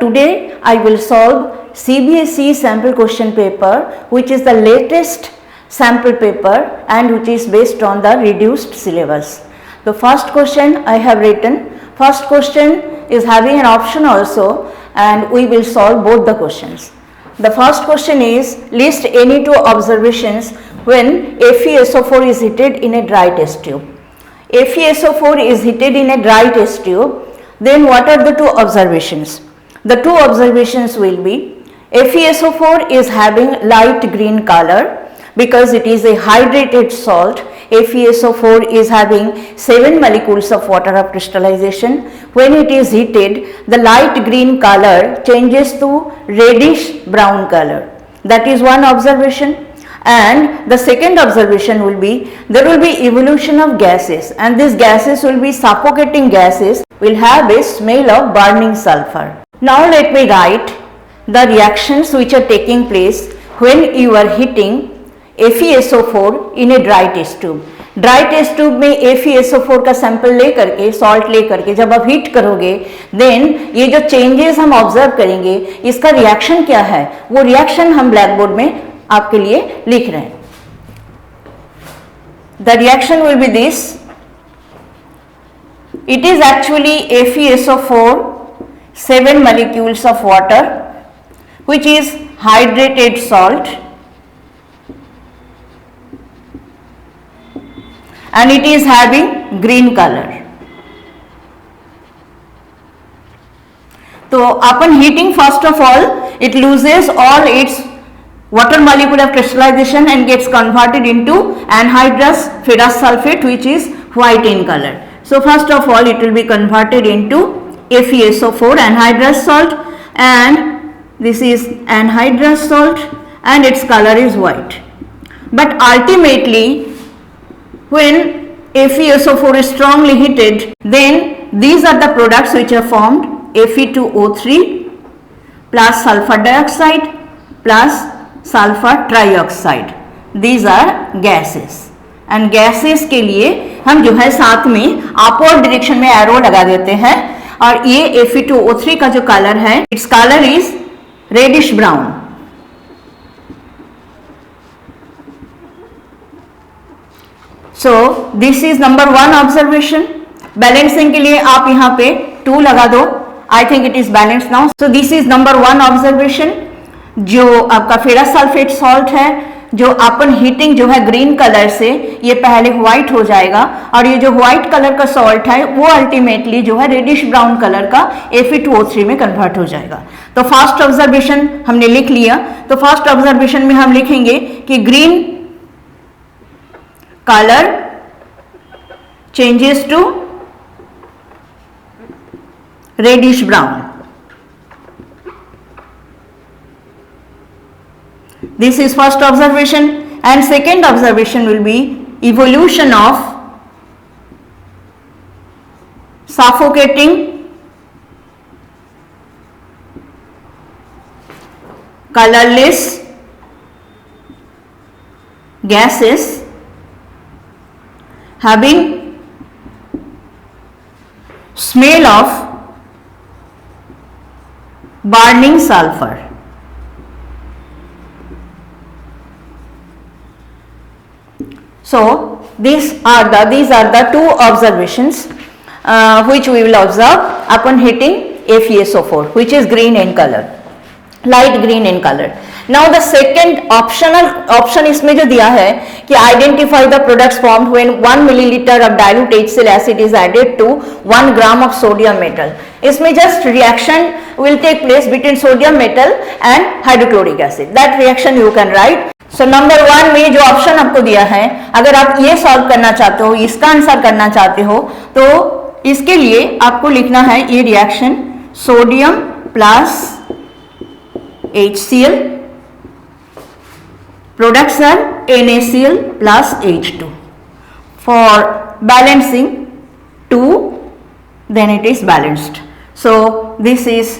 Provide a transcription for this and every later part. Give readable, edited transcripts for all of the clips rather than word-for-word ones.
Today I will solve CBSE sample question paper, which is the latest sample paper and which is based on the reduced syllabus. The first question I have written, first question is having an option also, and we will solve both the questions. The first question is, list any two observations when FeSO4 is heated in a dry test tube. FeSO4 is heated in a dry test tube, then what are the two observations? The two observations will be, FeSO4 is having light green color because it is a hydrated salt. FeSO4 is having 7 molecules of water of crystallization. When it is heated, the light green color changes to reddish brown color. That is one observation. And the second observation will be, there will be evolution of gases, and these gases will be suffocating gases, will have a smell of burning sulfur. Now let me write the reactions which are taking place when you are heating FeSO4 in a dry test tube. Dry test tube में FeSO4 का sample ले करके, salt ले करके जब आप heat करोगे, then ये जो चेंजेस हम ऑब्जर्व करेंगे, इसका रिएक्शन क्या है, वो रिएक्शन हम ब्लैक बोर्ड में आपके लिए लिख रहे हैं. The reaction will be this. It is actually FeSO4 7 molecules of water which is hydrated salt, and it is having green color. So upon heating, first of all it loses all its water molecule of crystallization and gets converted into anhydrous ferrous sulfate, which is white in color. So first of all it will be converted into FeSO4 anhydrous salt, and this is anhydrous salt and its color is white. But ultimately when FeSO4 is strongly heated, then these are the products which are formed, Fe2O3 plus sulfur dioxide plus sulfur trioxide. These are gases, and gases के लिए हम जो है साथ में upward direction में arrow लगा देते हैं, और ये Fe2O3 का जो कलर है, it's colour is reddish brown. So this is number 1 observation. Balancing के लिए आप यहाँ पे 2 लगा दो. I think it is balance now. So this is number 1 observation. जो आपका फेरस सल्फेट सॉल्ट है, जो अपन हीटिंग जो है ग्रीन कलर से, ये पहले व्हाइट हो जाएगा, और ये जो व्हाइट कलर का सॉल्ट है वो अल्टीमेटली जो है रेडिश ब्राउन कलर का Fe2O3 में कन्वर्ट हो जाएगा. तो फर्स्ट ऑब्जर्वेशन हमने लिख लिया. तो फर्स्ट ऑब्जर्वेशन में हम लिखेंगे कि green color changes to reddish brown. This is first observation, and second observation will be evolution of suffocating colorless gases having smell of burning sulfur. So these are the two observations which we will observe upon heating FeSO4, which is green in color, light green in color. Now the second option इसमें जो दिया है कि identify the products formed when 1 milliliter of dilute HCl acid is added to 1 gram of sodium metal. इसमें just reaction will take place between sodium metal and hydrochloric acid. That reaction you can write. So number 1 में जो option आपको दिया है, अगर आप ये solve करना चाहते हो, इसका आंसर करना चाहते हो, तो इसके लिए आपको लिखना है ये reaction, sodium plus HCl, products are NaCl plus H2. For balancing 2, then it is balanced. So this is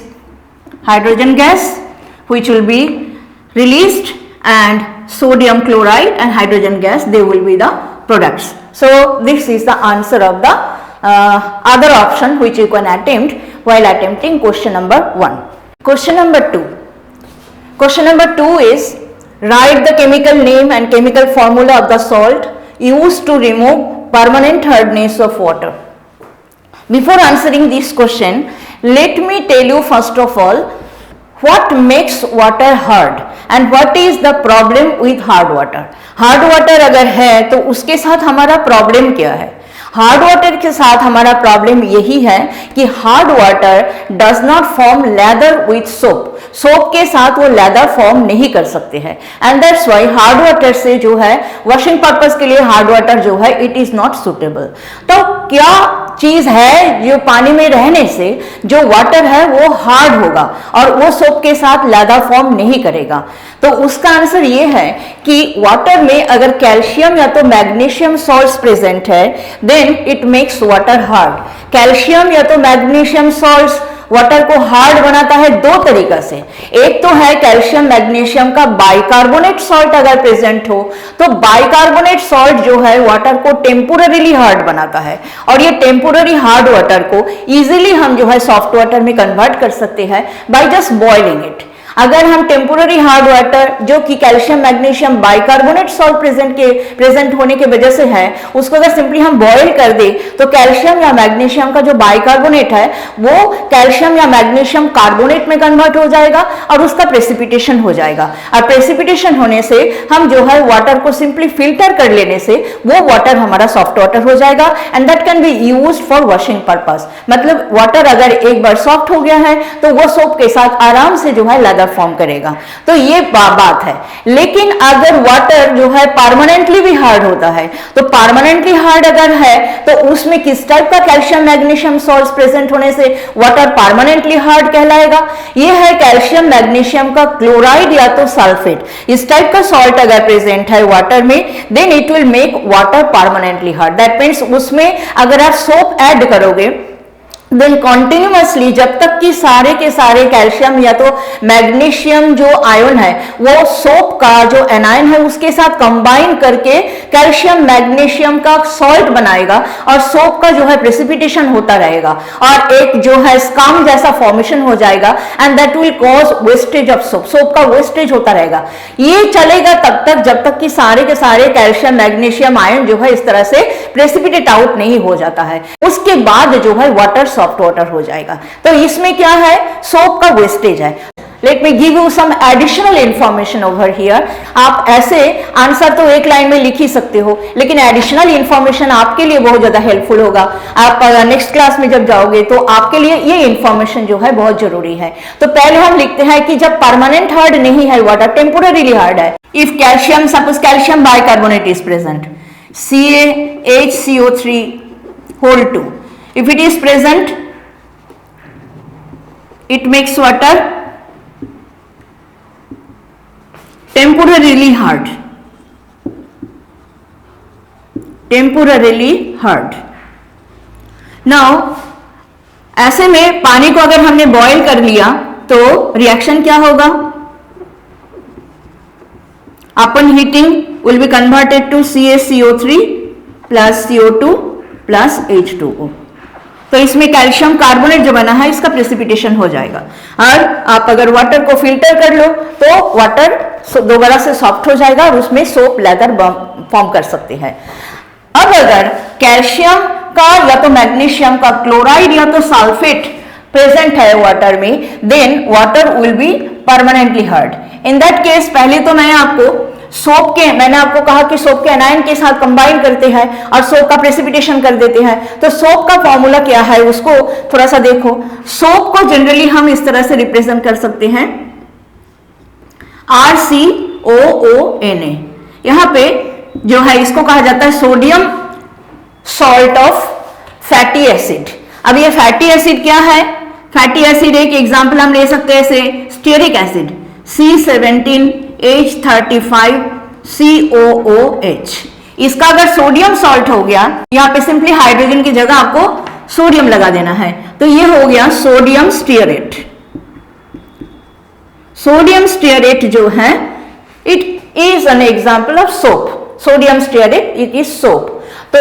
hydrogen gas which will be released, and sodium chloride and hydrogen gas, they will be the products. So this is the answer of the other option which you can attempt while attempting question number 1. Question number 2. Question number 2 is write the chemical name and chemical formula of the salt used to remove permanent hardness of water. Before answering this question, let me tell you first of all what makes water hard and what is the problem with hard water. Hard water अगर है तो उसके साथ हमारा problem क्या है? Hard water के साथ हमारा प्रॉब्लम यही है कि hard water does not form lather with soap. Soap के साथ वो लेदर फॉर्म नहीं कर सकते हैं and that's why hard water से जो है वॉशिंग पर्पस के लिए हार्ड वाटर जो है इट इज नॉट सुटेबल. तो क्या चीज है जो पानी में रहने से जो वाटर है वो हार्ड होगा और वो सोप के साथ लेदर फॉर्म नहीं करेगा? तो उसका आंसर ये है कि वाटर में अगर कैल्शियम या तो मैग्नीशियम सॉल्ट्स प्रेजेंट है then it makes water hard. Calcium या तो मैग्नीशियम सॉल्ट्स वाटर को हार्ड बनाता है दो तरीका से. एक तो है कैल्शियम मैग्नीशियम का बाइकार्बोनेट सॉल्ट अगर प्रेजेंट हो तो बाइकार्बोनेट सॉल्ट जो है वाटर को टेम्पोररीली हार्ड बनाता है और ये टेम्पोररी हार्ड वाटर को इजीली हम जो है सॉफ्ट वाटर में कन्वर्ट कर सकते हैं बाय जस्ट बॉइलिंग इट. अगर हम टेम्पोररी हार्ड वाटर जो कि calcium magnesium bicarbonate salt present होने की वजह से है उसको अगर सिंपली हम बॉईल कर दे तो कैल्शियम या मैग्नीशियम का जो बाइकार्बोनेट है वो कैल्शियम या मैग्नीशियम कार्बोनेट में कन्वर्ट हो जाएगा और उसका प्रेसिपिटेशन हो जाएगा. और प्रेसिपिटेशन होने से हम जो है वाटर को सिंपली फिल्टर कर लेने से वो वाटर हमारा सॉफ्ट वाटर हो जाएगा and that can be used for washing purpose. मतलब वाटर अगर एक बार सॉफ्ट हो गया है तो वो सोप के साथ आराम से जो है फॉर्म करेगा. तो ये बात है. लेकिन अगर वाटर जो है परमानेंटली भी हार्ड होता है तो परमानेंटली हार्ड अगर है तो उसमें किस टाइप का कैल्शियम मैग्नीशियम सॉल्ट्स प्रेजेंट होने से वाटर परमानेंटली हार्ड कहलाएगा? ये है कैल्शियम मैग्नीशियम का क्लोराइड या तो सल्फेट. इस टाइप का सॉल्ट अगर प्रेजेंट है वाटर में then it will make water permanently hard. That means उसमें अगर आप सोप ऐड करोगे देन कॉन्टिन्यूअसली जब तक कि सारे के सारे कैल्शियम या तो मैग्नीशियम जो आयन है वो सोप का जो एनायन है उसके साथ कंबाइन करके कैल्शियम मैग्नीशियम का सॉल्ट बनाएगा और सोप का जो है प्रेसिपिटेशन होता रहेगा और एक जो है स्कम जैसा फॉर्मेशन हो जाएगा and that will cause wastage of soap. Soap का वेस्टेज होता रहेगा. ये चलेगा तब तक जब तक कि सारे के सारे कैल्शियम मैग्नीशियम आयन जो है इस तरह से प्रेसिपिटेट आउट नहीं हो जाता है. उसके बाद जो है वाटर सॉफ्ट वाटर हो जाएगा. तो इसमें क्या है? सोप का वेस्टेज है. Let me give you some additional information over here. आप ऐसे आंसर तो एक लाइन में लिख ही सकते हो लेकिन एडिशनल इंफॉर्मेशन आपके लिए बहुत ज्यादा हेल्पफुल होगा. आप नेक्स्ट क्लास में जब जाओगे तो आपके लिए ये इंफॉर्मेशन जो है बहुत जरूरी है. तो पहले हम लिखते हैं कि जब परमानेंट हार्ड नहीं है वाटर टेम्पोररीली हार्ड है. If calcium suppose calcium bicarbonate is present CaHCO3 whole 2. If it is present, it makes water temporarily hard. Temporarily hard. Now, ऐसे में पानी को अगर हमने बॉयल कर लिया तो रिएक्शन क्या होगा? Upon heating will be converted to CaCO3 plus CO2 plus H2O. तो इसमें कैल्शियम कार्बोनेट जो बना है इसका प्रेसिपिटेशन हो जाएगा और आप अगर वाटर को फिल्टर कर लो तो वाटर दोबारा से सॉफ्ट हो जाएगा और उसमें सोप लेदर फॉर्म कर सकते हैं. अब अगर कैल्शियम का या तो मैग्नीशियम का क्लोराइड या तो सल्फेट प्रेजेंट है वाटर में then water will be permanently hard. In that case पहले तो मैंने आपको कहा कि सोप के एनायन के साथ कंबाइन करते हैं और सोप का प्रेसिपिटेशन कर देते हैं. तो सोप का फॉर्मूला क्या है उसको थोड़ा सा देखो. सोप को जनरली हम इस तरह से रिप्रेजेंट कर सकते हैं RCOONA. यहां पे जो है इसको कहा जाता है sodium salt of fatty acid. अब ये फैटी एसिड क्या है? फैटी एसिड एक एग्जांपल हम ले सकते हैं जैसे स्टीयरिक एसिड C17H35COOH. इसका अगर सोडियम सॉल्ट हो गया यहाँ पे सिंपली हाइड्रोजन की जगह आपको सोडियम लगा देना है तो ये हो गया सोडियम स्टीयरेट. सोडियम स्टीयरेट जो है it is an example of soap. Sodium stearate it is soap. तो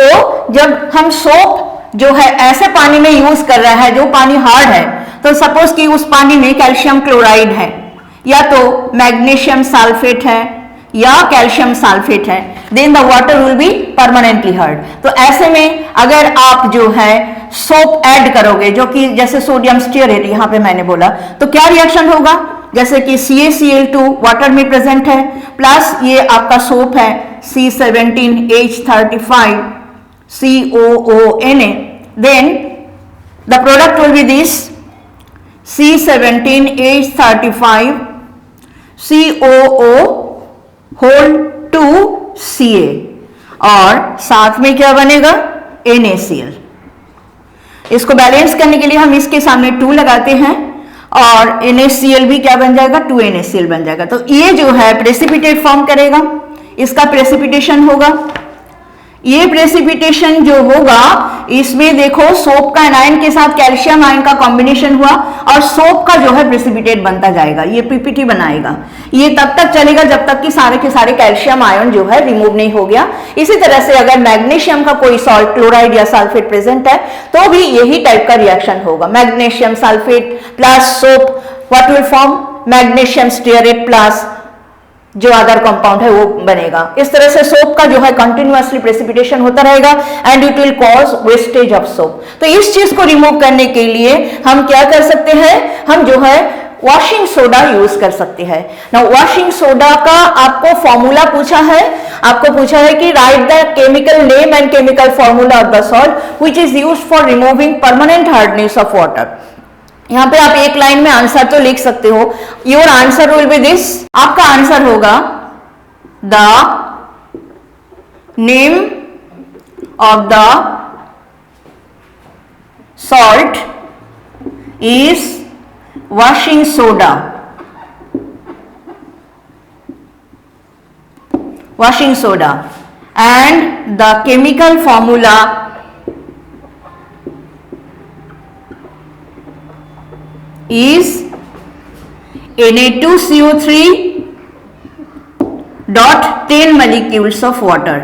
जब हम सोप जो है ऐसे पानी में यूज कर रहा है जो पानी हार्ड है तो सपोज कि उस पानी में कैल्शियम क्लोराइड है या तो मैग्नीशियम सल्फेट है या कैल्शियम सल्फेट है, then the water will be permanently hard. तो ऐसे में अगर आप जो है सोप ऐड करोगे, जो कि जैसे सोडियम स्टीयरेट यहाँ पे मैंने बोला, तो क्या रिएक्शन होगा, जैसे कि CaCl2 वाटर में प्रेजेंट है प्लस ये आपका सोप है C17H35 COONA, then the product will be this C17H35 COO whole 2Ca और साथ में क्या बनेगा NaCl। इसको बैलेंस करने के लिए हम इसके सामने 2 लगाते हैं और NaCl भी क्या बन जाएगा 2NaCl बन जाएगा। तो ये जो है प्रेसिपिटेट फॉर्म करेगा, इसका प्रेसिपिटेशन होगा। ये प्रेसिपिटेशन जो होगा इसमें देखो सोप का एनायन के साथ कैल्शियम आयन का कॉम्बिनेशन हुआ और सोप का जो है प्रेसिपिटेट बनता जाएगा, ये PPT बनाएगा। ये तब तक चलेगा जब तक कि सारे के सारे कैल्शियम आयन जो है रिमूव नहीं हो गया। इसी तरह से अगर मैग्नीशियम का कोई सॉल्ट क्लोराइड या सल्फेट प्रेजेंट है तो भी यही टाइप का रिएक्शन होगा, magnesium sulphate plus soap what will form magnesium stearate plus जो अदर कंपाउंड है वो बनेगा। इस तरह से सोप का जो है कंटिन्यूअसली प्रेसिपिटेशन होता रहेगा and it will cause wastage of soap. तो इस चीज को रिमूव करने के लिए हम क्या कर सकते हैं, हम जो है वॉशिंग सोडा यूज कर सकते हैं। ना वॉशिंग सोडा का आपको फॉर्मूला पूछा है, आपको पूछा है कि right the chemical name and chemical formula of the salt which is used for removing permanent hardness of water. यहां पे आप एक लाइन में आंसर तो लिख सकते हो, your answer will be this, आपका आंसर होगा the name of the salt is washing soda, washing soda, and the chemical formula is Na2CO3 dot 10 molecules of water।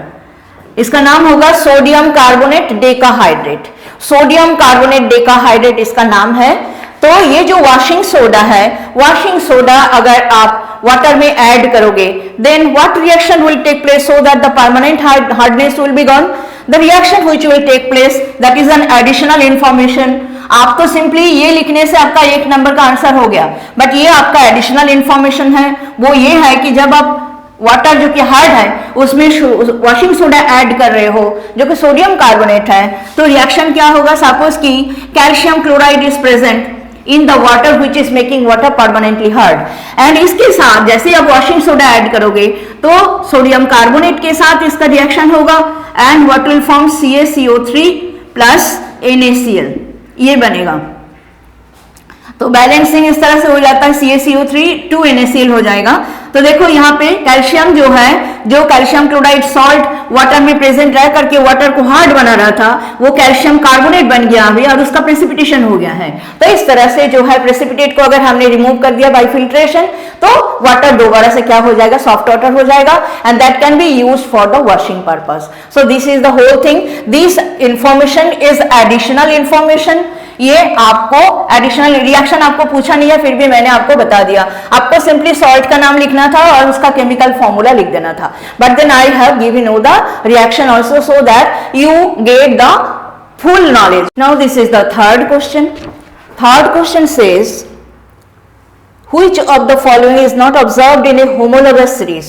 इसका नाम होगा sodium carbonate decahydrate, sodium carbonate decahydrate इसका नाम है। तो ये जो वॉशिंग सोडा है, वॉशिंग सोडा अगर आप वाटर में ऐड करोगे then what reaction will take place so that the permanent hardness will be gone, the reaction which will take place that is an additional information. आप तो simply ये लिखने से आपका 1 नंबर का आंसर हो गया, बट ये आपका एडिशनल इंफॉर्मेशन है। वो ये है कि जब आप वाटर जो कि हार्ड है उसमें वॉशिंग सोडा ऐड कर रहे हो जो कि सोडियम कार्बोनेट है, तो रिएक्शन क्या होगा, सपोज कि calcium chloride is present in the water which is making water permanently hard, and इसके साथ जैसे आप वॉशिंग सोडा ऐड करोगे तो सोडियम कार्बोनेट के साथ इसका रिएक्शन होगा and what will form CaCO3 plus NaCl, ये बनेगा। तो बैलेंसिंग इस तरह से हो जाता है, CaCO3 2NaCl हो जाएगा। तो देखो यहाँ पे कैल्शियम जो है, जो कैल्शियम क्लोराइड सॉल्ट वाटर में प्रेजेंट रह करके वाटर को हार्ड बना रहा था, वो कैल्शियम कार्बोनेट बन गया अभी और उसका प्रेसिपिटेशन हो गया है। तो इस तरह से जो है प्रेसिपिटेट को अगर हमने रिमूव कर दिया बाय फिल्ट्रेशन तो वाटर दोबारा से क्या हो जाएगा, सॉफ्ट वाटर हो जाएगा and that can be used for the washing purpose. So this is the whole thing, this information is additional information. ये आपको एडिशनल रिएक्शन आपको पूछा नहीं है, फिर भी मैंने आपको बता दिया। आपको सिंपली सॉल्ट का नाम लिखना था और उसका केमिकल फॉर्मूला लिख देना था, but then I have given you the reaction also so that you get the full knowledge. Now this is the third question. Third question says which of the following is not observed in a homologous series,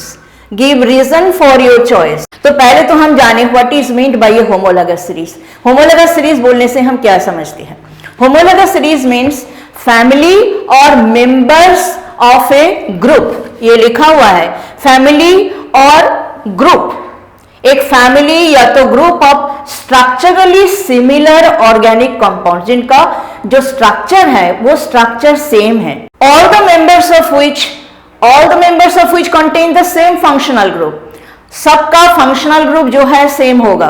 give reason for your choice. तो पहले तो हम जाने what is meant by a homologous series. Homologous series बोलने से हम क्या समझते हैं? होमोलोगस सीरीज मीन्स फैमिली और मेंबर्स ऑफ ए ग्रुप, ये लिखा हुआ है फैमिली और ग्रुप। एक फैमिली या तो group of structurally similar organic compound जिनका जो स्ट्रक्चर है वो स्ट्रक्चर सेम है, all the members of which contain the same functional group, सबका फंक्शनल ग्रुप जो है सेम होगा।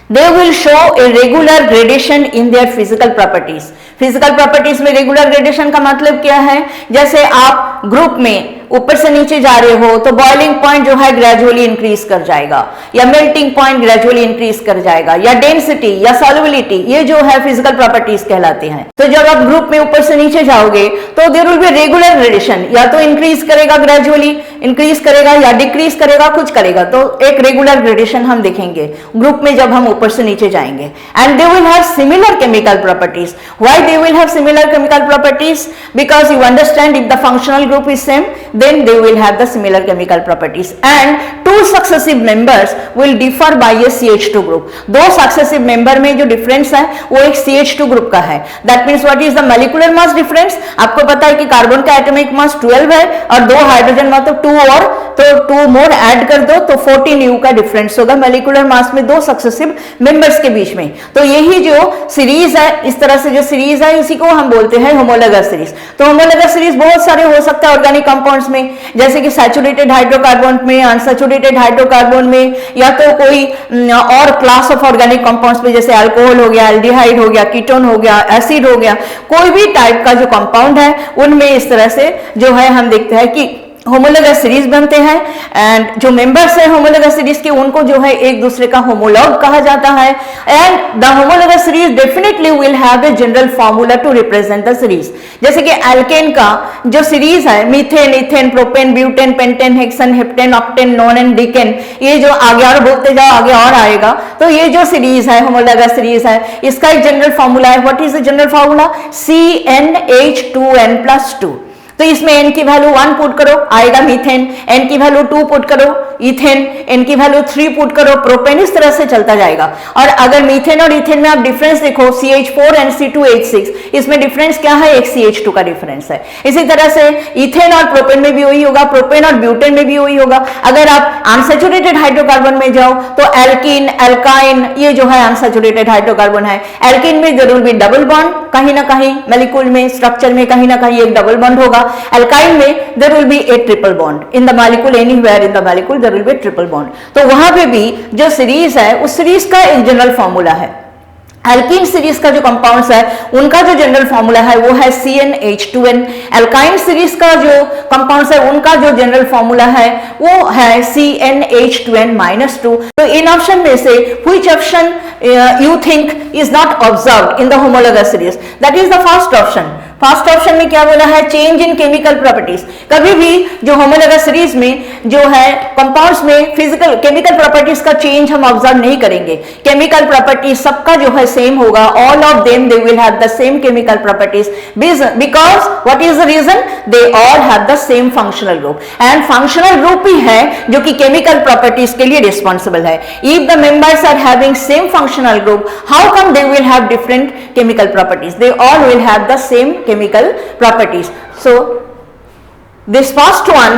they will show a regular gradation in their physical properties. Physical properties में रेगुलर ग्रेडेशन का मतलब क्या है? जैसे आप ग्रुप में ऊपर से नीचे जा रहे हो तो बॉइलिंग पॉइंट जो है ग्रेजुअली इंक्रीज कर जाएगा, या मेल्टिंग पॉइंट ग्रेजुअली इंक्रीज कर जाएगा, या डेंसिटी या सॉल्युबिलिटी, ये जो है फिजिकल प्रॉपर्टीज कहलाते हैं। तो जब आप ग्रुप में ऊपर से नीचे जाओगे तो there will be regular gradation, या तो इंक्रीज करेगा, ग्रेजुअली इंक्रीज करेगा, या डिक्रीज करेगा, कुछ करेगा। तो एक रेगुलर ग्रेडेशन हम देखेंगे ग्रुप में जब हम ऊपर से नीचे जाएंगे। And they will have similar chemical properties. Why they will have similar chemical properties? Because you understand, if the functional group is same then they will have the similar chemical properties, and two successive members will differ by a CH2 group. दो successive member में जो difference है वो एक CH2 group का है। That means what is the molecular mass difference? आपको पता है कि कार्बन का एटॉमिक मास 12 है और दो हाइड्रोजन मतलब 2 और, तो 2 मोर ऐड कर दो तो 14 U का डिफरेंस होगा मोलिकुलर मास में दो सक्सेसिव मेंबर्स के बीच में। तो यही जो सीरीज है, इस तरह से जो सीरीज है इसी को हम बोलते हैं होमोलोगस सीरीज। तो होमोलोगस सीरीज बहुत सारे हो सकता है ऑर्गेनिक कंपाउंड्स में, जैसे कि सैचुरेटेड हाइड्रोकार्बन में, अनसैचुरेटेड हाइड्रोकार्बन में, या तो कोई और क्लास ऑफ ऑर्गेनिक कंपाउंड्स में, जैसे अल्कोहल हो गया, एल्डिहाइड हो गया, कीटोन हो गया, एसिड हो गया, कोई भी टाइप का जो कंपाउंड है उनमें इस तरह से जो है हम देखते हैं कि होमोलोगस सीरीज बनते हैं। एंड जो मेंबर्स है होमोलोगस सीरीज के उनको जो है एक दूसरे का होमोलॉग कहा जाता है। And the homologous series definitely will have a general formula to represent the series. जैसे कि एल्केन का जो सीरीज है, methane, ethane, propane, butane, pentane, hexane, heptane, octane, nonane, decane, ये जो आगे और बोलते जाओ आगे और आएगा। तो ये जो सीरीज है होमोलोगस सीरीज है, इसका एक जनरल फार्मूला है। What is the general formula? CnH2n+2। तो इसमें n की वैल्यू 1 पुट करो आएगा मीथेन, n की वैल्यू 2 पुट करो इथेन, n की वैल्यू 3 पुट करो प्रोपेन, इस तरह से चलता जाएगा। और अगर मीथेन और इथेन में आप डिफरेंस देखो CH4NC2H6, इसमें डिफरेंस क्या है? एक CH2 का डिफरेंस है। इसी तरह से इथेन और प्रोपेन में भी वही होगा, प्रोपेन और ब्यूटेन में भी वही होगा। अगर आप अनसैचुरेटेड हाइड्रोकार्बन में जाओ तो एल्कीन, एल्काइन, ये जो है अनसैचुरेटेड हाइड्रोकार्बन है। एल्कीन में जरूर भी डबल बॉन्ड, कहीं ना कहीं मॉलिक्यूल में, स्ट्रक्चर में कहीं ना कहीं एक डबल बॉन्ड होगा। एल्काइन में there will be a triple bond in the molecule, anywhere in the molecule there will be a triple bond। तो वहां पे भी जो सीरीज है उस सीरीज का एक जनरल फॉर्मूला है। एल्कीन सीरीज का जो कंपाउंड्स है उनका जो जनरल फॉर्मूला है वो है CnH2n। एल्काइन सीरीज का जो कंपाउंड्स है उनका जो जनरल फॉर्मूला है वो है CnH2n-2। तो इन ऑप्शन में से which option you think is not observed in the homologous series? That is the first option। First option में क्या बोला है? Change in chemical properties. कभी भी जो होमोलोगस सीरीज में जो है कंपाउंड्स में फिजिकल केमिकल प्रॉपर्टीज का चेंज हम ऑब्जर्व नहीं करेंगे। केमिकल प्रॉपर्टीज सबका जो है सेम होगा, all of them they will have the same chemical properties, because what is the reason? They all have the same functional group, and functional group ही है जो कि केमिकल प्रॉपर्टीज के लिए रिस्पॉन्सिबल है। If the members are having same functional group, how come they will have different chemical properties? They all will have the same chemical properties। So this first one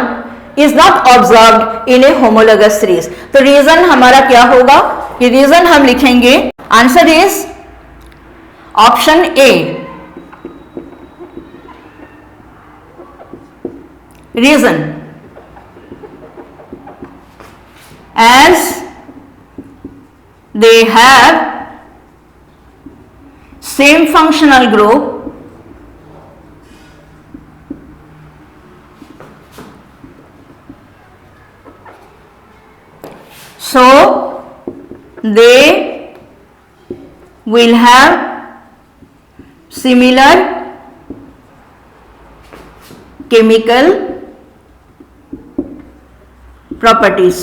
is not observed in a homologous series। तो reason हमारा क्या होगा? ये reason हम लिखेंगे, answer is option A. Reason as they have same functional group, so they will have similar chemical properties।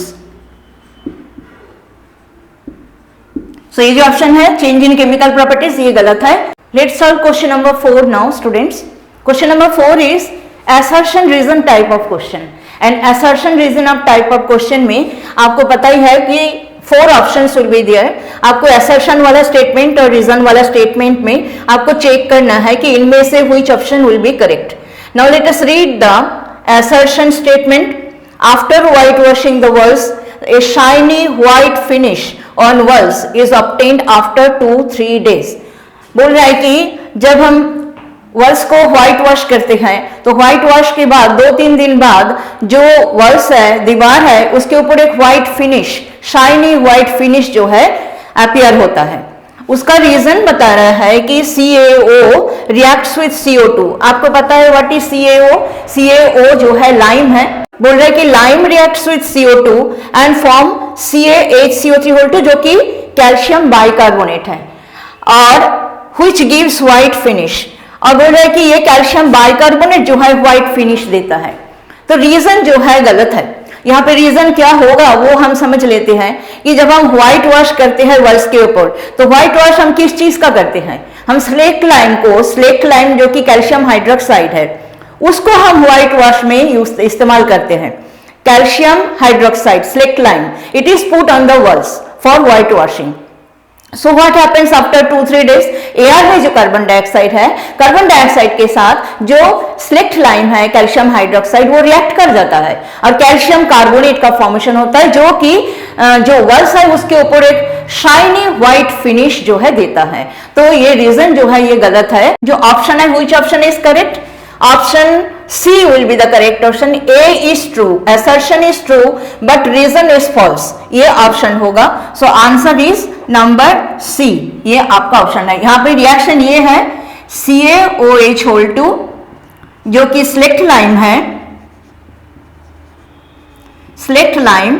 सो ये जो option है चेंज इन केमिकल प्रॉपर्टीज, ये गलत है। Let's solve question number 4 now students. Question number 4 is assertion reason type of question. And assertion reason of type of question में आपको पता ही है कि 4 ऑप्शंस विल बी देयर। आपको assertion वाला स्टेटमेंट और रीजन वाला स्टेटमेंट में आपको चेक करना है कि इनमें से which option will be correct. Now let us read the assertion statement। After white washing the walls, a shiny white finish on walls is obtained after 2-3 days। बोल रहा है कि जब हम वॉल्स को व्हाइट वॉश करते हैं तो व्हाइट वॉश के बाद 2-3 दिन बाद जो वॉल्स है, दीवार है, उसके ऊपर एक white finish, shiny white finish जो है अपीयर होता है। उसका रीजन बता रहा है कि CaO रिएक्ट्स विथ CO2। आपको पता है व्हाट इज CaO? CaO जो है लाइम है, बोल रहे हैं कि lime reacts with CO2 and form CaHCO3 जो कि कैल्शियम बाइकार्बोनेट है, और व्हिच गिव्स व्हाइट फिनिश। और बोल रहे हैं कि ये कैल्शियम बाइकार्बोनेट जो है व्हाइट फिनिश देता है। तो रीजन जो है गलत है। यहाँ पे रीजन क्या होगा वो हम समझ लेते हैं कि जब हम व्हाइट वॉश करते हैं वर्ल्स के ऊपर, तो व्हाइट वॉश हम किस चीज का करते हैं? हम स्लेक्ट लाइम को, स्लेक्ट लाइम जो कि कैल्शियम हाइड्रोक्साइड है, उसको हम व्हाइट वॉश में इस्तेमाल करते हैं। Calcium hydroxide, slaked lime, it is put on the walls for white washing. So what happens after 2-3 days? Air में जो कार्बन डाइऑक्साइड है, कार्बन डाइऑक्साइड के साथ जो स्लेक्ट लाइम है कैल्शियम हाइड्रोक्साइड, वो रिएक्ट कर जाता है और कैल्शियम कार्बोनेट का फॉर्मेशन होता है, जो कि जो वर्ल्स है उसके ऊपर एक शाइनी व्हाइट फिनिश जो है देता है। तो ये रीजन जो है ये गलत है। जो ऑप्शन है, which option is correct? Option C will be the correct option. A is true, assertion is true, but reason is false. ये ऑप्शन होगा। So answer is number C. ये आपका ऑप्शन है। यहाँ पे रिएक्शन ये है CaOH2 जो कि स्लेक्ट लाइम है, slaked lime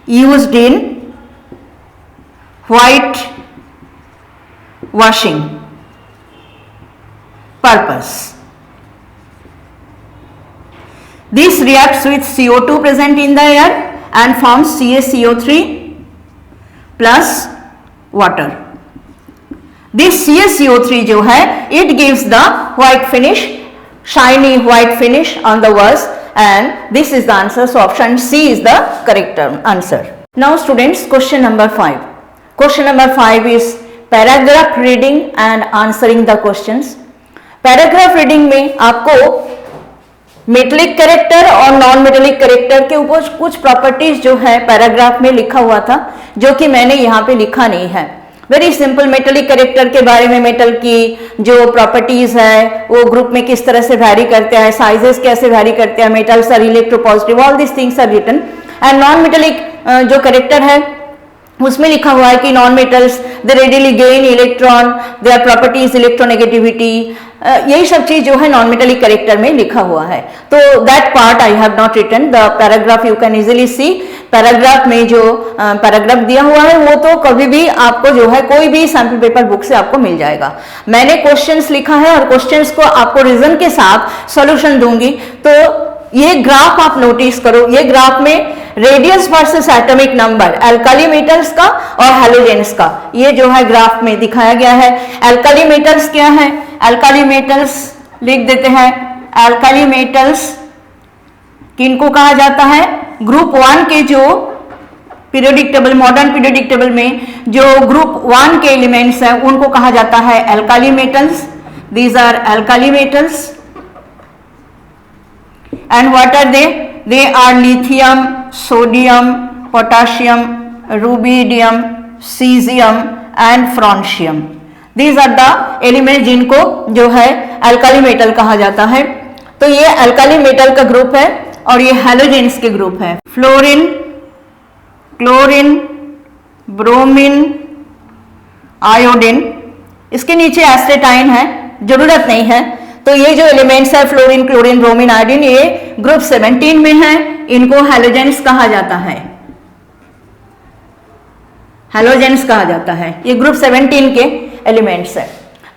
used in white washing purpose. This reacts with CO2 present in the air and forms CaCO3 plus water. This CaCO3 जो है it gives the white finish, shiny white finish on the walls, and this is the answer. So option C is the correct answer. Now students, question number 5. Question number 5 is paragraph reading and answering the questions. Paragraph reading में आपको metallic character और non metallic character के ऊपर कुछ properties जो है paragraph में लिखा हुआ था, जो कि मैंने यहाँ पे लिखा नहीं है। वेरी सिंपल, मेटेलिक कैरेक्टर के बारे में, मेटल की जो प्रॉपर्टीज है वो ग्रुप में किस तरह से वैरी करते हैं, साइजेस कैसे वैरी करते हैं, metals are electropositive, all this things are written. And non metallic जो कैरेक्टर है उसमें लिखा हुआ है कि non metals they readily gain electron, their properties electronegativity, यही सब चीज जो है नॉन मेटेलिक कैरेक्टर में लिखा हुआ है। तो that part I have not written. The paragraph you can easily see. Paragraph में जो पैराग्राफ दिया हुआ है वो तो कभी भी आपको जो है कोई भी सैंपल पेपर बुक से आपको मिल जाएगा। मैंने क्वेश्चंस लिखा है और क्वेश्चंस को आपको रीजन के साथ सॉल्यूशन दूंगी। तो ये ग्राफ आप नोटिस करो, ये ग्राफ में radius versus atomic number alkali metals का और हैलोजेन्स का ये जो है ग्राफ में दिखाया गया है। एल्काली मेटल्स क्या है? एल्काली मेटल्स लिख देते हैं। एल्काली मेटल्स किनको कहा जाता है? ग्रुप 1 के जो periodic table, modern periodic table में जो ग्रुप 1 के एलिमेंट्स हैं उनको कहा जाता है alkali metals. These are alkali metals. And what are they? They are lithium, sodium, potassium, rubidium, cesium and francium. These are the elements जिनको जो है अल्काली मेटल कहा जाता है। तो ये अल्काली मेटल का ग्रुप है और ये हैलोजेन्स के ग्रुप है। फ्लोरीन, क्लोरीन, ब्रोमीन, आयोडीन, इसके नीचे एस्टेटाइन है, जरूरत नहीं है। तो ये जो एलिमेंट्स है फ्लोरीन, क्लोरीन, ब्रोमीन, आयोडीन, ये ग्रुप 17 में है, इनको हैलोजेन्स कहा जाता है। हैलोजेन्स कहा जाता है, ये ग्रुप 17 के एलिमेंट्स है।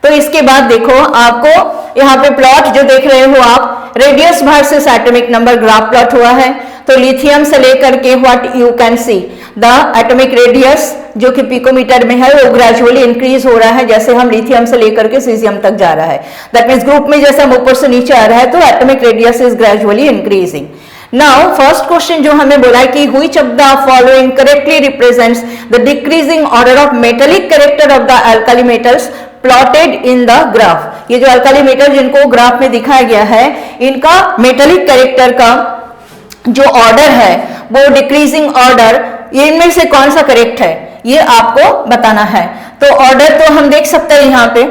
तो इसके बाद देखो, आपको यहाँ पे प्लॉट जो देख रहे हो आप, radius versus atomic number graph plot हुआ है। तो लिथियम से लेकर के what you can see the atomic radius जो कि पिकोमीटर में है वो ग्रेजुअली इंक्रीज हो रहा है जैसे हम लिथियम से लेकर के सीजियम तक जा रहा है। दैट मीन्स ग्रुप में जैसे हम ऊपर से नीचे आ रहा है तो atomic radius is gradually increasing. Now first question जो हमें बोला है कि which of the following correctly represents the decreasing order of metallic character of the alkali metals plotted in the graph. ये जो अल्काली मेटल जिनको ग्राफ में दिखाया गया है, इनका मेटेलिक कैरेक्टर का जो ऑर्डर है वो डिक्रीजिंग ऑर्डर, ये इनमें से कौन सा करेक्ट है ये आपको बताना है। तो ऑर्डर तो हम देख सकते हैं, यहाँ पे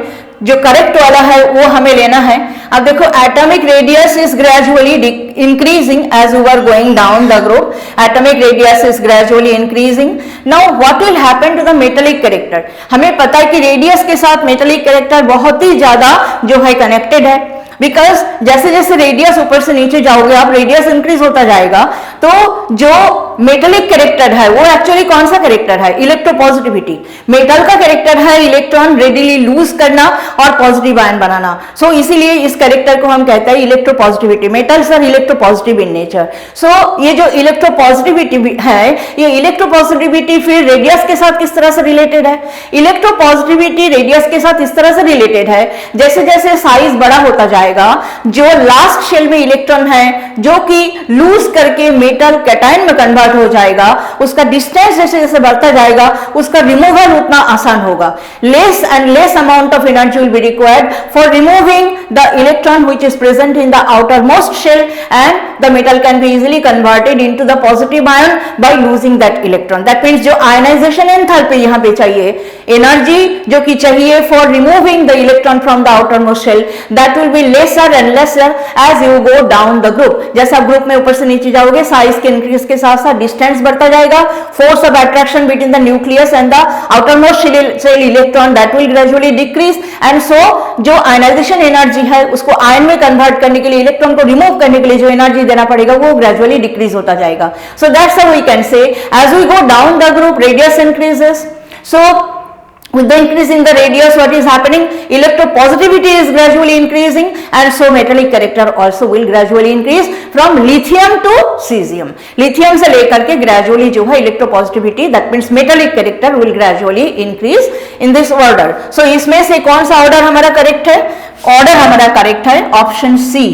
जो करेक्ट वाला है वो हमें लेना है। अब देखो atomic radius is gradually increasing as we were going down the group. Atomic radius is gradually increasing. Now what will happen to the metallic character? हमें पता है कि रेडियस के साथ मेटेलिक कैरेक्टर बहुत ही ज्यादा जो है कनेक्टेड है, बिकॉज जैसे जैसे रेडियस ऊपर से नीचे जाओगे आप, रेडियस इंक्रीज होता जाएगा, तो जो मेटेलिक कैरेक्टर है वो एक्चुअली कौन सा कैरेक्टर है? इलेक्ट्रोपॉजिटिविटी। मेटल का कैरेक्टर है इलेक्ट्रॉन रेडिली लूज करना और पॉजिटिव आयन बनाना। सो इसीलिए इस कैरेक्टर को हम कहते हैं electropositivity. Metals are electropositive in nature. So ये जो इलेक्ट्रोपॉजिटिविटी है, ये इलेक्ट्रोपॉजिटिविटी फिर रेडियस के साथ किस तरह से रिलेटेड है? इलेक्ट्रोपॉजिटिविटी रेडियस के साथ इस तरह से रिलेटेड है, जैसे जैसे साइज बड़ा होता जाएगा, जो लास्ट शेल में इलेक्ट्रॉन है जो कि लूज करके मेटल कैटायन में कन्वर्ट हो जाएगा, उसका डिस्टेंस जैसे जैसे बढ़ता जाएगा उसका रिमूवल उतना आसान होगा। Less and less amount of energy will be required for removing the electron which is present in the outermost shell and the metal can be easily converted into the positive ion by losing that electron. That means जो ionisation enthalpy यहां पे चाहिए, energy जो कि चाहिए for removing the electron from the outermost shell, that will be lesser and lesser as you go down the group. जैसे आप group में ऊपर से नीचे जाओगे, साइज के इंक्रीज के साथ साथ डिस्टेंस बढ़ता जाएगा, force of attraction between the nucleus and the outermost shell electron that will gradually decrease, and so जो आयनाइजेशन एनर्जी है उसको आयन में कन्वर्ट करने के लिए, इलेक्ट्रॉन को रिमूव करने के लिए जो एनर्जी देना पड़ेगा वो ग्रेजुअली डिक्रीज होता जाएगा। So that's how we can say as we go down the group radius increases. So with the increase in the radius, what is happening? Electropositivity is gradually increasing, and so metallic character also will gradually increase from lithium to cesium. lithium से लेकर के gradually जो है electropositivity, that means metallic character will gradually increase in this order. So इसमें से कौन सा order हमारा correct है? Order हमारा correct है option C.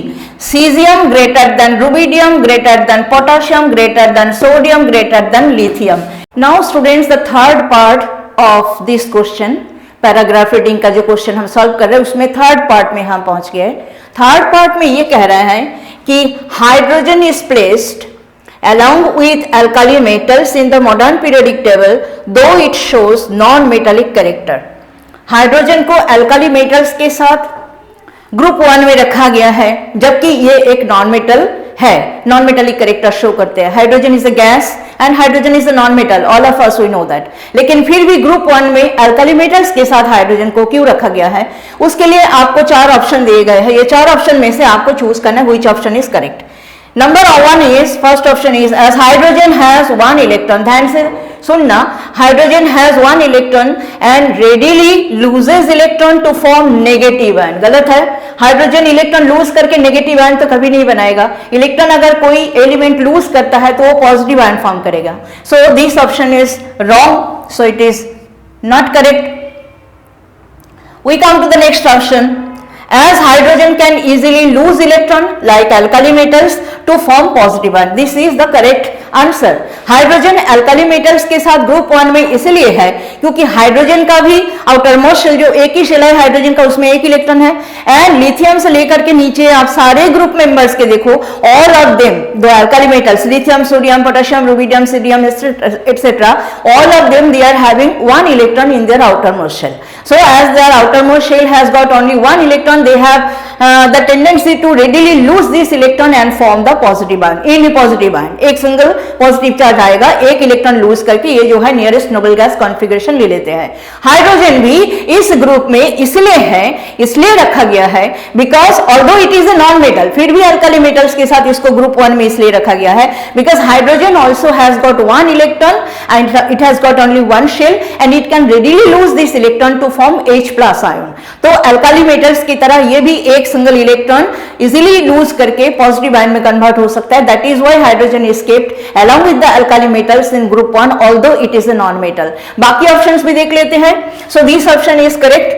Cesium greater than rubidium, greater than potassium, greater than sodium, greater than lithium. Now students, the third part of this question, paragraph reading का जो क्वेश्चन हम सॉल्व कर रहे हैं उसमें थर्ड पार्ट में हम पहुंच गए। थर्ड पार्ट में ये कह रहे हैं कि hydrogen is placed along with alkali metals in the modern periodic table though it shows non-metallic character। Hydrogen को अल्काली मेटल्स के साथ ग्रुप 1 में रखा गया है, जबकि ये एक नॉन मेटल है, नॉन मेटेलिक कैरेक्टर शो करते हैं। Hydrogen is a gas and hydrogen is a non metal, all of us we know that. लेकिन फिर भी ग्रुप 1 में अल्काली मेटल्स के साथ हाइड्रोजन को क्यों रखा गया है? उसके लिए आपको 4 ऑप्शन दिए गए हैं। ये 4 ऑप्शन में से आपको चूज करना है which option is correct. Number 1 is, first option is, as hydrogen has 1 electron, ध्यान से सुनना, hydrogen has 1 electron and readily loses electron to form negative ion। गलत है, हाइड्रोजन इलेक्ट्रॉन लूज करके नेगेटिव आयन तो कभी नहीं बनाएगा। इलेक्ट्रॉन अगर कोई एलिमेंट लूज करता है तो वो पॉजिटिव आयन फॉर्म करेगा। सो this option is wrong, so it is not correct. We come to the next option. As hydrogen can easily lose electron like alkali metals to form positive ion, this is the correct answer। Hydrogen alkali metals के साथ group 1 में इसलिए है क्योंकि hydrogen का भी outer most shell, जो एक ही शेल है हाइड्रोजन का, उसमें एक इलेक्ट्रॉन है। एंड लिथियम से लेकर के नीचे आप सारे ग्रुप मेंबर्स के देखो, all of them though alkali metals, lithium, sodium, potassium, rubidium, सीडियम etcetera, all of them they are having 1 electron in their outermost shell। So as their outermost shell has got only 1 electron, they have the tendency to readily lose this electron and form the positive ion, any positive ion। एक single positive charge आएगा, एक electron lose करके ये जो है nearest noble gas configuration ले लेते हैं। हाइड्रोजन भी इस ग्रुप में इसलिए है, इसलिए रखा गया है because although it is a non metal, फिर भी अल्काली मेटल्स के साथ इसको ग्रुप 1 में इसलिए रखा गया है because hydrogen also has got 1 electron and it has got only 1 shell and it can readily lose this electron to form H+ ion. तो अल्काली मेटल्स की तरह ये भी एक सिंगल इलेक्ट्रॉन इजीली लूज करके पॉजिटिव आयन में convert हो सकता है। That is why hydrogen is kept along with the alkali metals in group 1 although it is a non metal। बाकी ऑप्शंस भी देख लेते हैं। So this option is correct,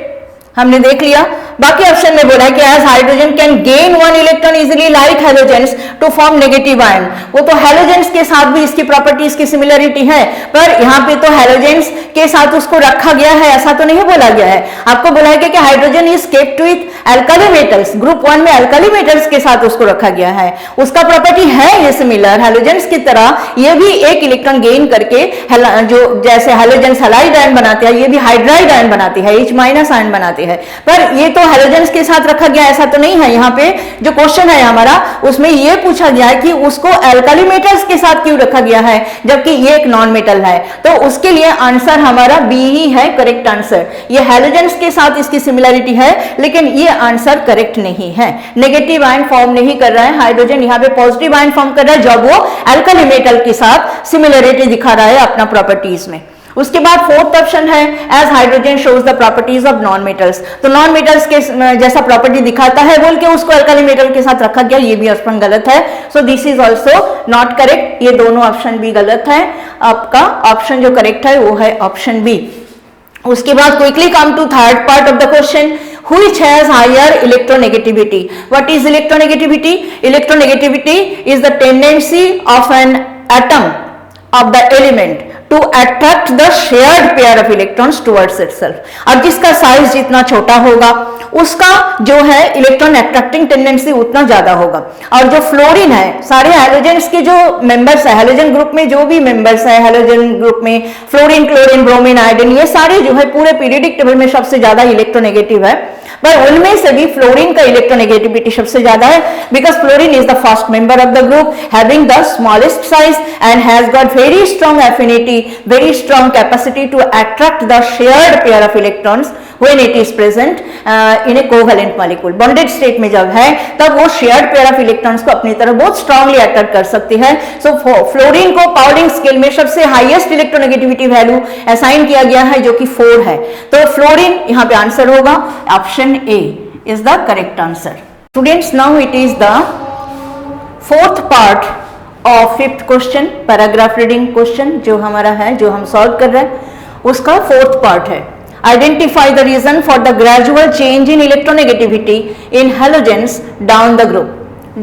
हमने देख लिया। बाकी ऑप्शन में बोला है कि as hydrogen can gain 1 electron easily like halogens to form negative ion. वो तो हैलोजेंस के साथ भी इसकी प्रॉपर्टीज की सिमिलरिटी है, पर यहाँ पे तो हैलोजेंस के साथ उसको रखा गया है ऐसा तो नहीं बोला गया है। आपको बोला है कि hydrogen is kept with alkali metals, group 1 में अल्काली मेटल्स के साथ उसको रखा गया है, उसका प्रॉपर्टी है ये सिमिलर हैलोजेंस की तरह। ये भी एक इलेक्ट्रॉन गेन करके जो जैसे हैलोजेंस हैलाइड आयन बनाते हैं, ये भी हाइड्राइड आयन बनाती है, H- आयन बनाती है, पर ये तो हैलोजेंस के साथ रखा गया ऐसा तो नहीं है। यहाँ पे जो क्वेश्चन है हमारा उसमें ये पूछा गया है कि उसको एल्काली मेटल्स के साथ क्यों रखा गया है जबकि ये एक नॉन मेटल है, तो उसके लिए आंसर हमारा बी ही है करेक्ट आंसर। ये हैलोजेंस के साथ इसकी सिमिलरिटी है लेकिन ये आंसर करेक्ट नहीं है। नेगेटिव आयन फॉर्म नहीं कर रहा है हाइड्रोजन, यहाँ पे पॉजिटिव आयन फॉर्म कर रहा है जब वो एल्काली मेटल के साथ सिमिलरिटी दिखा रहा है अपना प्रॉपर्टीज में। उसके बाद फोर्थ ऑप्शन है as hydrogen shows the properties of non metals, तो नॉन मेटल्स के जैसा प्रॉपर्टी दिखाता है बोल के उसको अल्काली मेटल के साथ रखा गया, ये भी ऑप्शन गलत है। सो this is also not correct, ये दोनों ऑप्शन भी गलत है। आपका ऑप्शन जो करेक्ट है वो है ऑप्शन बी। उसके बाद quickly come to third part of the question, which has higher electronegativity. What is electronegativity? Electronegativity is the tendency of an atom of the element to attract the shared pair of electrons towards itself. अब जिसका size जितना छोटा होगा उसका जो है electron attracting tendency उतना ज्यादा होगा। और जो फ्लोरीन है, सारे हैलोजेंस के जो मेंबर्स है, हैलोजन ग्रुप में जो भी मेंबर्स है हैलोजन ग्रुप में फ्लोरीन, क्लोरीन, ब्रोमीन, आयोडीन, ये सारे जो है पूरे पीरियोडिक टेबल में सबसे ज्यादा इलेक्ट्रोनेगेटिव है, पर उनमें से भी फ्लोरीन का इलेक्ट्रोनेगेटिविटी सबसे ज्यादा है because fluorine is the first member of the group having the smallest size and has got very strong affinity, very strong capacity to attract the shared pair of electrons when it is present in a covalent molecule. Bonded state में जब है तब वो shared pair of electrons को अपनी तरफ बहुत strongly attract कर सकती है। So फ्लोरीन को पाउडिंग स्केल में सबसे हाईएस्ट इलेक्ट्रोनेगेटिविटी वैल्यू असाइन किया गया है जो कि 4 है, तो फ्लोरीन यहाँ पे आंसर होगा, option A is the correct answer. Students now it is the fourth part of fifth question, paragraph reading question जो हमारा है, जो हम सॉल्व कर रहे हैं उसका फोर्थ पार्ट है। Identify the reason for the gradual change in electronegativity in halogens down the group.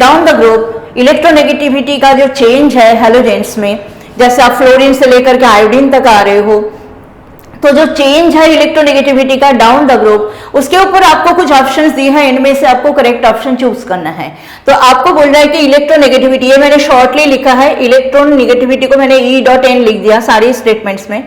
Down the group electronegativity का जो चेंज है हैलोजेंस में, जैसे आप फ्लोरीन से लेकर के आयोडीन तक आ रहे हो, तो जो चेंज है इलेक्ट्रोनेगेटिविटी का डाउन द ग्रुप, उसके ऊपर आपको कुछ ऑप्शंस दिए हैं, इनमें से आपको करेक्ट ऑप्शन चूज करना है। तो आपको बोल रहा है कि इलेक्ट्रोनेगेटिविटी, ये मैंने शॉर्टली लिखा है, इलेक्ट्रोनेगेटिविटी को मैंने E.N लिख दिया सारी स्टेटमेंट्स में।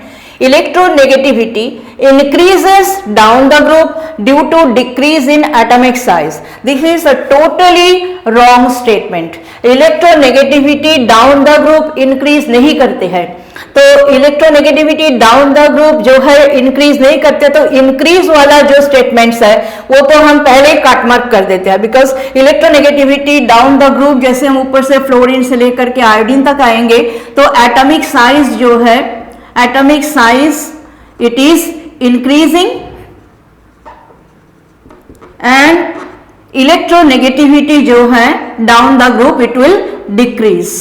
Electronegativity increases down the group due to decrease in atomic size. This is a totally wrong statement. Electronegativity down the group increase नहीं करते हैं, तो इलेक्ट्रोनेगेटिविटी डाउन द ग्रुप जो है इंक्रीज नहीं करते, तो इंक्रीज वाला जो स्टेटमेंट्स है वो तो हम पहले कट मार्क कर देते हैं because electronegativity down the group, जैसे हम ऊपर से फ्लोरीन से लेकर के आयोडीन तक आएंगे तो एटॉमिक साइज जो है, atomic size it is increasing and electronegativity जो है down the group it will decrease.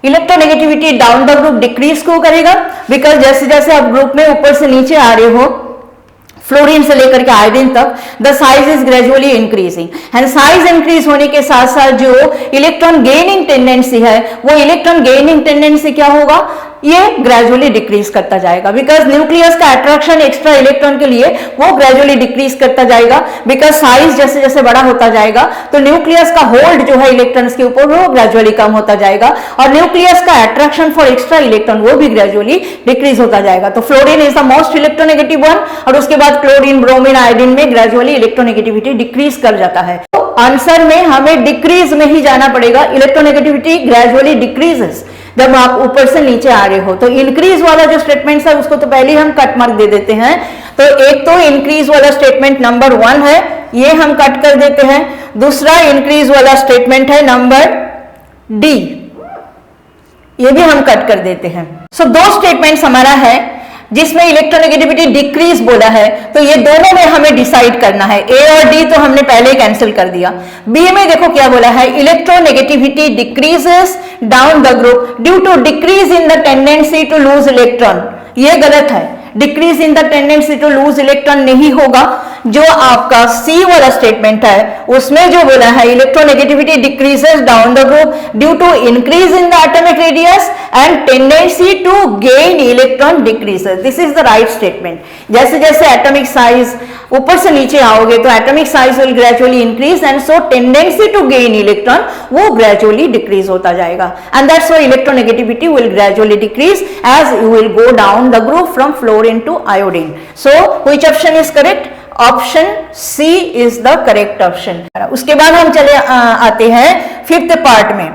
Electronegativity down the group decrease क्यों करेगा? बिकॉज जैसे जैसे आप ग्रुप में ऊपर से नीचे आ रहे हो फ्लोरीन से लेकर के आयोडीन तक, the size is gradually increasing and size increase होने के साथ साथ जो इलेक्ट्रॉन गेनिंग टेंडेंसी है वो इलेक्ट्रॉन गेनिंग टेंडेंसी क्या होगा, ये ग्रेजुअली डिक्रीज करता जाएगा बिकॉज न्यूक्लियस का अट्रैक्शन एक्स्ट्रा इलेक्ट्रॉन के लिए वो ग्रेजुअली डिक्रीज करता जाएगा बिकॉज साइज जैसे जैसे बड़ा होता जाएगा तो न्यूक्लियस का होल्ड जो है इलेक्ट्रॉन्स के ऊपर वो ग्रेजुअली कम होता जाएगा और न्यूक्लियस का अट्रैक्शन फॉर एक्स्ट्रा इलेक्ट्रॉन वो भी ग्रेजुअली डिक्रीज होता जाएगा। तो fluorine is the most electronegative one और उसके बाद क्लोरीन, ब्रोमीन, आयोडीन में ग्रेजुअली इलेक्ट्रोनेगेटिविटी डिक्रीज कर जाता है। तो आंसर में हमें डिक्रीज में ही जाना पड़ेगा, इलेक्ट्रोनेगेटिविटी ग्रेजुअली डिक्रीजेस जब आप ऊपर से नीचे आ रहे हो। तो इंक्रीज वाला जो स्टेटमेंट है उसको तो पहले हम कट मार्क दे देते हैं, तो एक तो इंक्रीज वाला स्टेटमेंट नंबर 1 है, ये हम कट कर देते हैं। दूसरा इंक्रीज वाला स्टेटमेंट है नंबर डी, ये भी हम कट कर देते हैं। सो दो स्टेटमेंट्स हमारा है जिसमें इलेक्ट्रोनेगेटिविटी डिक्रीज बोला है, तो ये दोनों में हमें डिसाइड करना है। ए और डी तो हमने पहले कैंसिल कर दिया। बी में देखो क्या बोला है, electronegativity decreases down the group due to decrease in the tendency to lose electron, ये गलत है। Decrease in the tendency to lose electron नहीं होगा। जो आपका सी वाला स्टेटमेंट है उसमें जो बोला है electronegativity decreases down the group due to increase in the atomic radius and tendency to gain electron decreases, this is the right statement. जैसे जैसे एटॉमिक साइज ऊपर से नीचे आओगे तो atomic size will gradually increase and so tendency to gain electron वो gradually decrease होता जाएगा and that's why electronegativity will gradually decrease as you will go down the group from fluorine to iodine. So which option is correct? Option C is the correct option. उसके बाद हम चले आते हैं fifth part में।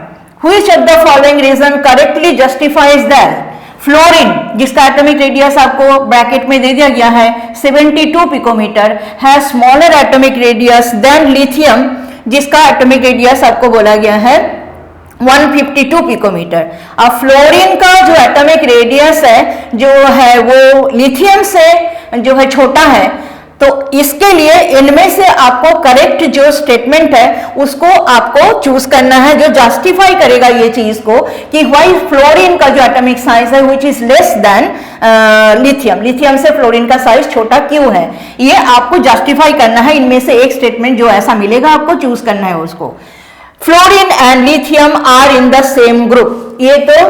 Which of the following reason correctly justifies that fluorine, जिसका atomic radius आपको bracket में दे दिया गया है 72 पिकोमीटर, है smaller atomic radius than lithium, जिसका एटॉमिक रेडियस आपको बोला गया है 152 पिकोमीटर। अब फ्लोरीन का जो एटॉमिक रेडियस है जो है वो लिथियम से जो है छोटा है, तो इसके लिए इनमें से आपको करेक्ट जो स्टेटमेंट है उसको आपको चूज करना है जो जस्टिफाई करेगा ये चीज को कि व्हाई फ्लोरीन का जो एटॉमिक साइज है which is less than lithium, lithium से फ्लोरीन का साइज छोटा क्यों है, ये आपको जस्टिफाई करना है। इनमें से एक स्टेटमेंट जो ऐसा मिलेगा आपको चूज करना है उसको। Fluorine and lithium are in the same group, ये तो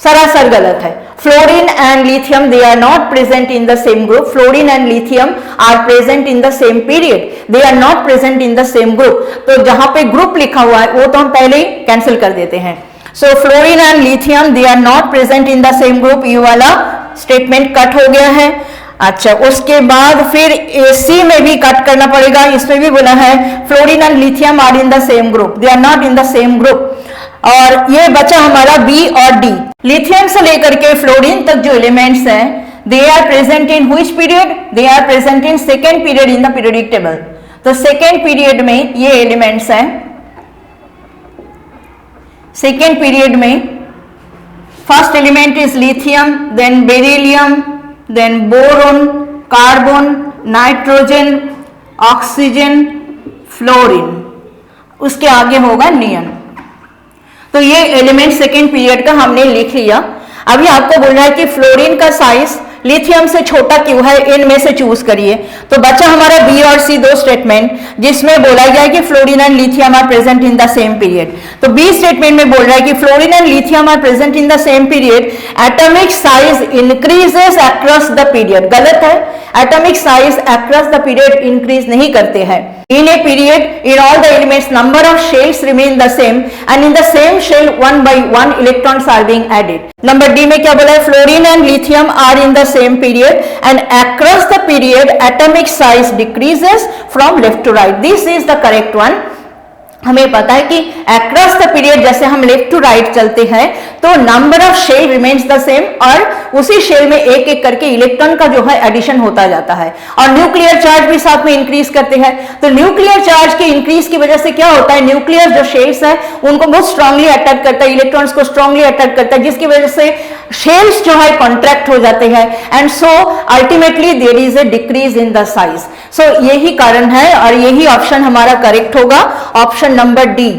सरासर गलत है। Fluorine and lithium they are not present in the same group. Fluorine and lithium are present in the same period, they are not present in the same group. तो जहां पे group लिखा हुआ है वो तो हम पहले ही कैंसिल कर देते हैं। So fluorine and lithium they are not present in the same group, ये वाला स्टेटमेंट कट हो गया है। अच्छा, उसके बाद फिर सी में भी कट करना पड़ेगा। इसमें भी बोला है fluorine and lithium are in the same group, they are not in the same group. और ये बचा हमारा बी और डी। लिथियम से लेकर के फ्लोरीन तक जो एलिमेंट्स हैं they are present in which period, they are present in second period in the periodic table. तो सेकेंड पीरियड में ये एलिमेंट्स हैं। सेकेंड पीरियड में first element is lithium, then beryllium, then boron, carbon, nitrogen, oxygen, fluorine, उसके आगे होगा नियन। तो ये एलिमेंट सेकेंड पीरियड का हमने लिख लिया। अभी आपको बोलना है कि फ्लोरीन का साइज लिथियम से छोटा क्यों है, इनमें से चूज करिए। तो बचा हमारा बी और सी दो स्टेटमेंट जिसमें बोला गया है कि fluorine and lithium are present in the same period. तो बी स्टेटमेंट में बोल रहा है कि fluorine and lithium are present in the same period, atomic size increases across the period. गलत है, atomic size across the period increase नहीं करते हैं। In a period, in all the elements, number of shells remain the same, and in the same shell, one by one electrons are being added. Number D में क्या बोला है? Fluorine and lithium are in the same period, and across the period, atomic size decreases from left to right. This is the correct one. हमें पता है कि across the period जैसे हम लेफ्ट टू राइट चलते हैं तो number of shell remains the same, और उसी शेल में एक एक करके इलेक्ट्रॉन का जो है एडिशन होता जाता है, और न्यूक्लियर चार्ज भी साथ में इंक्रीज करते हैं। तो न्यूक्लियर चार्ज के इंक्रीज की वजह से क्या होता है, न्यूक्लियर जो शेल्स है उनको बहुत स्ट्रांगली अट्रैक्ट करता है, इलेक्ट्रॉन्स को स्ट्रांगली अट्रैक्ट करता है, जिसकी वजह से शेल्स जो है कॉन्ट्रैक्ट हो जाते हैं, and so ultimately there is a decrease in the size. So यही कारण है और यही ऑप्शन हमारा करेक्ट होगा, ऑप्शन नंबर डी।